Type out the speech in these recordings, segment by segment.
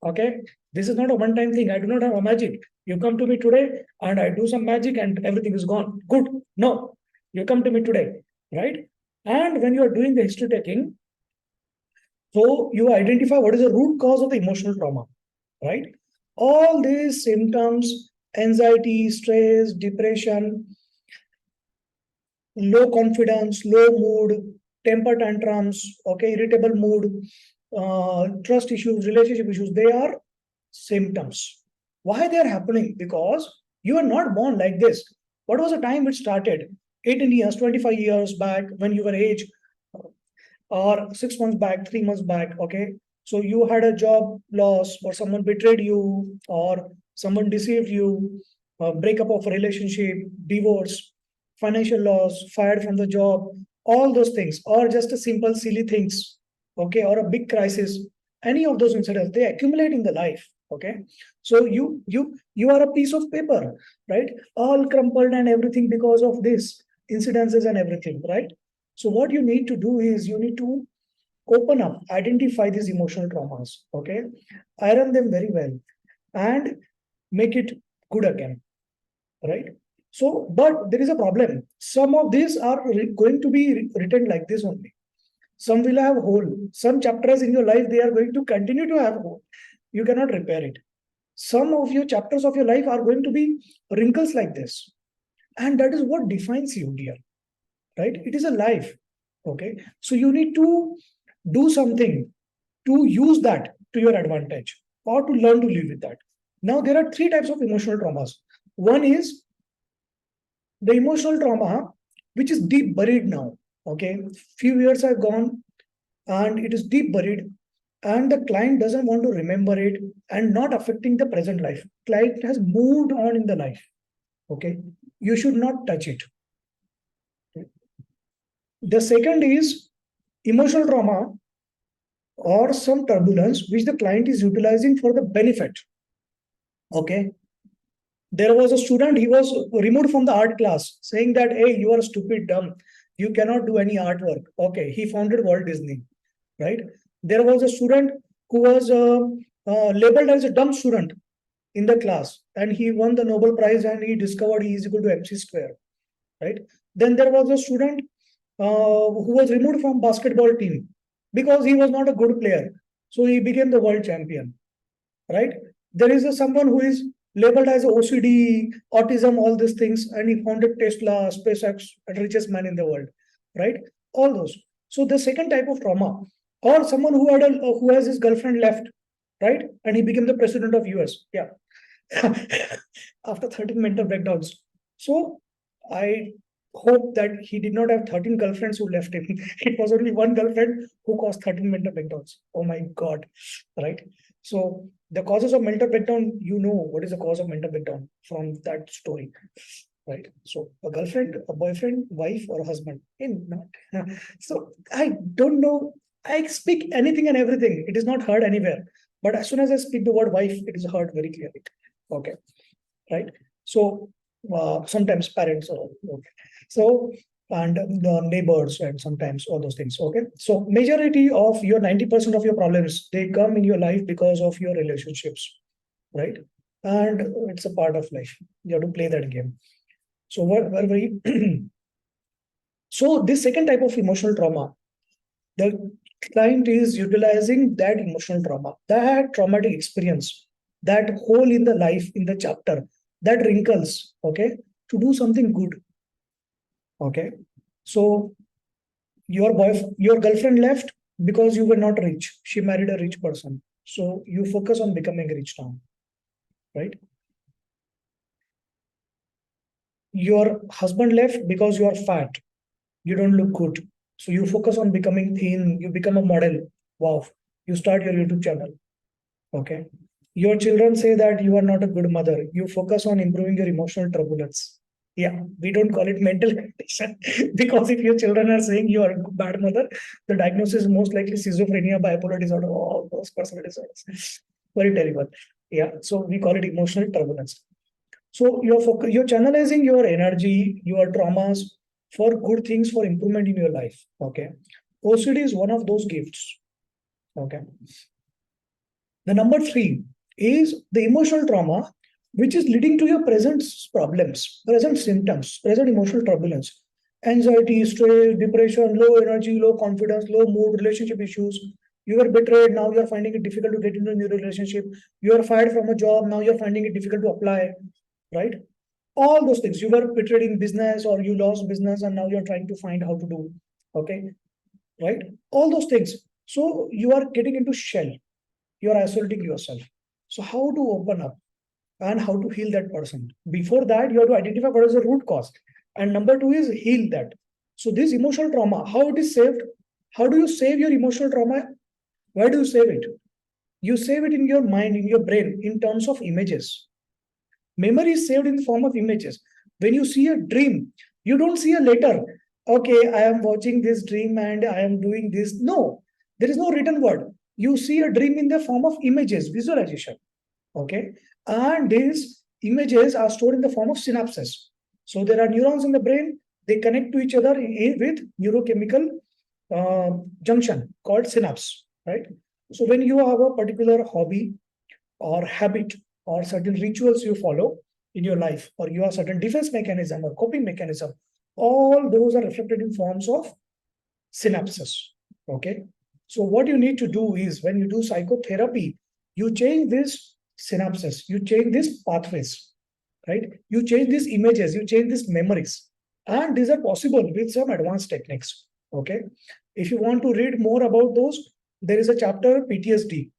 Okay. This is not a one-time thing. I do not have a magic. You come to me today and I do some magic and everything is gone. Good. No. You come to me today, right? And when you are doing the history taking, so you identify what is the root cause of the emotional trauma, right? All these symptoms, anxiety, stress, depression, low confidence, low mood, temper tantrums, okay, irritable mood, trust issues, relationship issues, they are symptoms. Why they are happening? Because you are not born like this. What was the time it started? 18 years, 25 years back when you were age, or 6 months back, 3 months back, okay? So you had a job loss, or someone betrayed you, or someone deceived you, breakup of a relationship, divorce, financial loss, fired from the job, all those things, or just a simple silly things, okay, or a big crisis, any of those incidents, they accumulate in the life, okay? So you are a piece of paper, right? All crumpled and everything because of this incidences and everything, right? So what you need to do is you need to open up, identify these emotional traumas, okay? Iron them very well and make it good again, right? So, but there is a problem. Some of these are going to be written like this only. Some will have hole. Some chapters in your life, they are going to continue to have hole. You cannot repair it. Some of your chapters of your life are going to be wrinkles like this. And that is what defines you, dear, right? It is a life. Okay. So you need to do something to use that to your advantage or to learn to live with that. Now, there are three types of emotional traumas. One is the emotional trauma, which is deep buried now. Okay. Few years have gone and it is deep buried and the client doesn't want to remember it and not affecting the present life. Client has moved on in the life. Okay. You should not touch it. The second is emotional trauma or some turbulence which the client is utilizing for the benefit. Okay. There was a student, he was removed from the art class saying that, hey, you are stupid, dumb. You cannot do any artwork. Okay. He founded Walt Disney, right? There was a student who was labeled as a dumb student in the class and he won the Nobel Prize and he discovered he is equal to MC square, right? Then there was a student who was removed from basketball team because he was not a good player. So he became the world champion, right? There is someone who is labeled as OCD, autism, all these things, and he founded Tesla, SpaceX, and richest man in the world, right? All those. So the second type of trauma, or someone who has his girlfriend left, right, and he became the president of US, yeah, after 13 mental breakdowns. So I hope that he did not have 13 girlfriends who left him. It was only one girlfriend who caused 13 mental breakdowns. Oh my God, right? So the causes of mental breakdown, you know what is the cause of mental breakdown from that story, right? So a girlfriend, a boyfriend, wife, or a husband. Not. So I don't know. I speak anything and everything. It is not heard anywhere. But as soon as I speak the word wife, it is heard very clearly. Okay, right? So sometimes parents are okay. So and the neighbors and sometimes all those things. Okay, so majority of your 90% of your problems, they come in your life because of your relationships, right? And it's a part of life. You have to play that game. So what were we? So this second type of emotional trauma, the client is utilizing that emotional trauma, that traumatic experience, that hole in the life, in the chapter, that wrinkles, okay, to do something good. Okay. So your girlfriend left because you were not rich. She married a rich person. So you focus on becoming rich now, right? Your husband left because you are fat. You don't look good. So you focus on becoming thin. You become a model. Wow. You start your YouTube channel. Okay. Your children say that you are not a good mother. You focus on improving your emotional turbulence. Yeah, we don't call it mental condition because if your children are saying you are a bad mother, the diagnosis is most likely schizophrenia, bipolar disorder, all those personality disorders. Very terrible. Yeah, so we call it emotional turbulence. So you're channelizing your energy, your traumas for good things, for improvement in your life. Okay. OCD is one of those gifts. Okay. The number three is the emotional trauma, which is leading to your present problems, present symptoms, present emotional turbulence, anxiety, stress, depression, low energy, low confidence, low mood, relationship issues. You are betrayed, now you are finding it difficult to get into a new relationship. You are fired from a job, now you are finding it difficult to apply, right? All those things. You were betrayed in business or you lost business and now you're trying to find how to do. Okay, right? All those things. So you are getting into shell. You are isolating yourself. So how to open up and how to heal that person? Before that, you have to identify what is the root cause. And number two is heal that. So this emotional trauma, how it is saved? How do you save your emotional trauma? Where do you save it? You save it in your mind, in your brain, in terms of images. Memory is saved in the form of images. When you see a dream, you don't see a letter. Okay, I am watching this dream and I am doing this. No, there is no written word. You see a dream in the form of images, visualization. Okay, and these images are stored in the form of synapses. So there are neurons in the brain. They connect to each other with neurochemical junction called synapse. Right. So when you have a particular hobby or habit or certain rituals you follow in your life, or you have certain defense mechanism or coping mechanism, all those are reflected in forms of synapses. Okay. So what you need to do is when you do psychotherapy, you change this synapses, you change these pathways, right? You change these images, you change these memories. And these are possible with some advanced techniques. Okay. If you want to read more about those, there is a chapter PTSD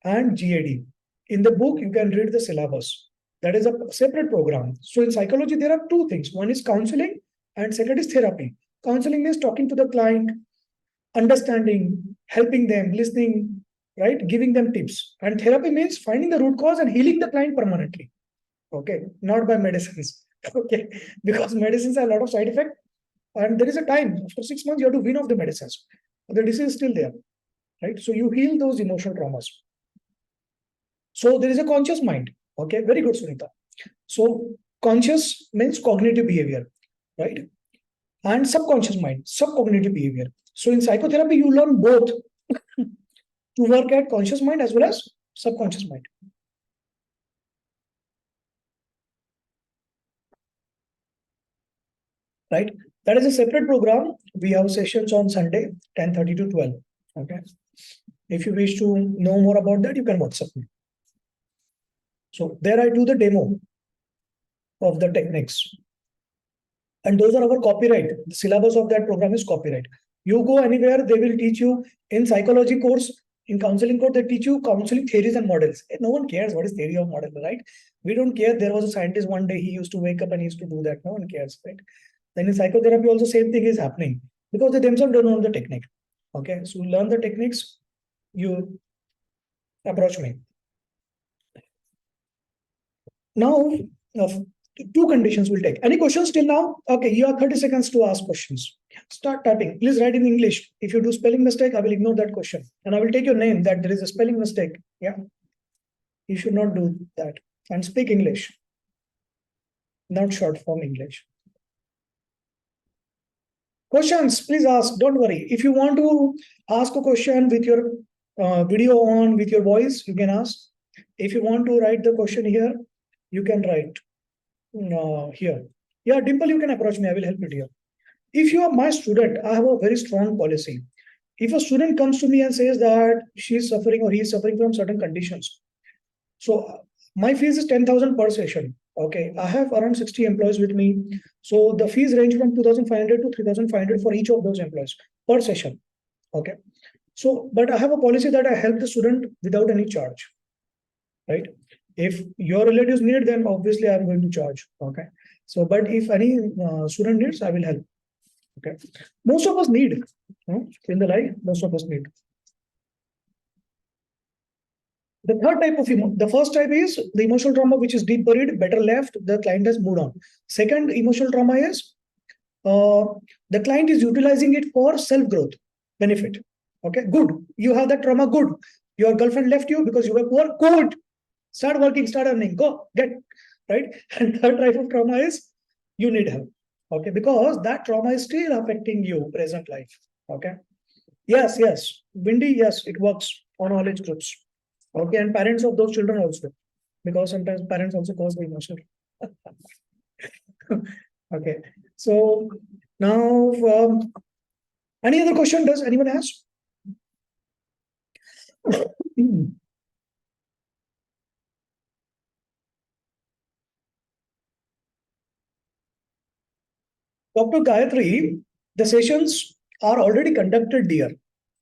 and GAD. In the book, you can read the syllabus. That is a separate program. So in psychology, there are two things. One is counseling and second is therapy. Counseling means talking to the client, understanding, helping them, listening, right? Giving them tips. And therapy means finding the root cause and healing the client permanently. Okay, not by medicines. Okay, because medicines have a lot of side effect, and there is a time after 6 months you have to wean off the medicines. The disease is still there, right? So you heal those emotional traumas. So there is a conscious mind. Okay, very good, Sunita. So conscious means cognitive behavior, right? And subconscious mind, subcognitive behavior. So in psychotherapy, you learn both to work at conscious mind as well as subconscious mind. Right? That is a separate program. We have sessions on Sunday, 10:30 to 12. Okay. If you wish to know more about that, you can WhatsApp me. So there I do the demo of the techniques. And those are our copyright. The syllabus of that program is copyright. You go anywhere, they will teach you in psychology course, in counseling course, they teach you counseling theories and models. No one cares what is theory of model, right? We don't care. There was a scientist one day, he used to wake up and he used to do that. No one cares, right? Then in psychotherapy, also same thing is happening because they themselves don't know the technique. Okay, so learn the techniques, you approach me. Now, two conditions will take. Any questions till now? Okay, you have 30 seconds to ask questions. Start typing. Please write in English. If you do spelling mistake, I will ignore that question. And I will take your name that there is a spelling mistake. Yeah. You should not do that. And speak English, not short form English. Questions, please ask. Don't worry. If you want to ask a question with your video on, with your voice, you can ask. If you want to write the question here, you can write here. Yeah, Dimple, you can approach me. I will help you here. If you are my student, I have a very strong policy. If a student comes to me and says that she is suffering or he is suffering from certain conditions, so my fees is 10,000 per session. Okay, I have around 60 employees with me. So the fees range from 2,500 to 3,500 for each of those employees per session. Okay. So, but I have a policy that I help the student without any charge. Right. If your relatives need, then obviously I'm going to charge. Okay. So, but if any student needs, I will help. Okay. Most of us need, in the life, most of us need. The third type of the first type is the emotional trauma, which is deep buried, better left. The client has moved on. Second emotional trauma is the client is utilizing it for self growth benefit. Okay, good. You have that trauma. Good. Your girlfriend left you because you were poor. Good. Start working. Start earning. Go get right. And third type of trauma is you need help. Okay, because that trauma is still affecting you present life. Okay. Yes. Yes. Windy. Yes, it works on all age groups. Okay, and parents of those children also, because sometimes parents also cause the emotion. Okay, so now any other question? Does anyone ask? Dr. Gayatri, the sessions are already conducted, dear,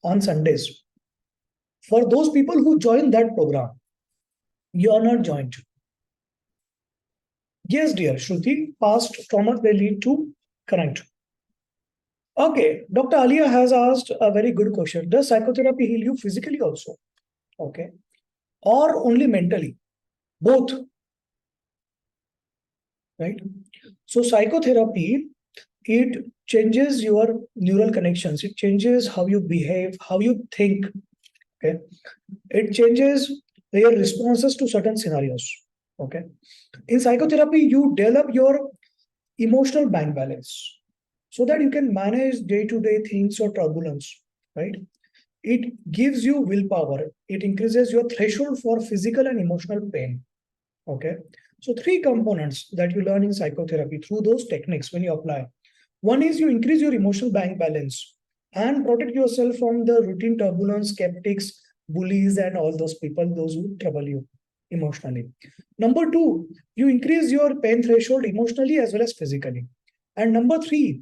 on Sundays. For those people who join that program, you are not joined. Yes, dear Shruti, past trauma they lead to current. Okay, Dr. Alia has asked a very good question. Does psychotherapy heal you physically also? Okay, or only mentally? Both, right? So psychotherapy, it changes your neural connections. It changes how you behave, how you think. Okay, it changes your responses to certain scenarios. Okay, in psychotherapy, you develop your emotional bank balance so that you can manage day-to-day things or turbulence, right? It gives you willpower. It increases your threshold for physical and emotional pain. Okay. So three components that you learn in psychotherapy through those techniques when you apply. One is you increase your emotional bank balance and protect yourself from the routine turbulence, skeptics, bullies, and all those people, those who trouble you emotionally. Number two, you increase your pain threshold emotionally as well as physically. And number three,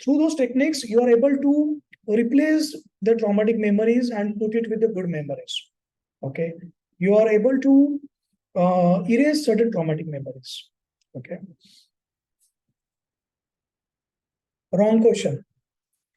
through those techniques, you are able to replace the traumatic memories and put it with the good memories. Okay. You are able to erase certain traumatic memories. Okay. Wrong question.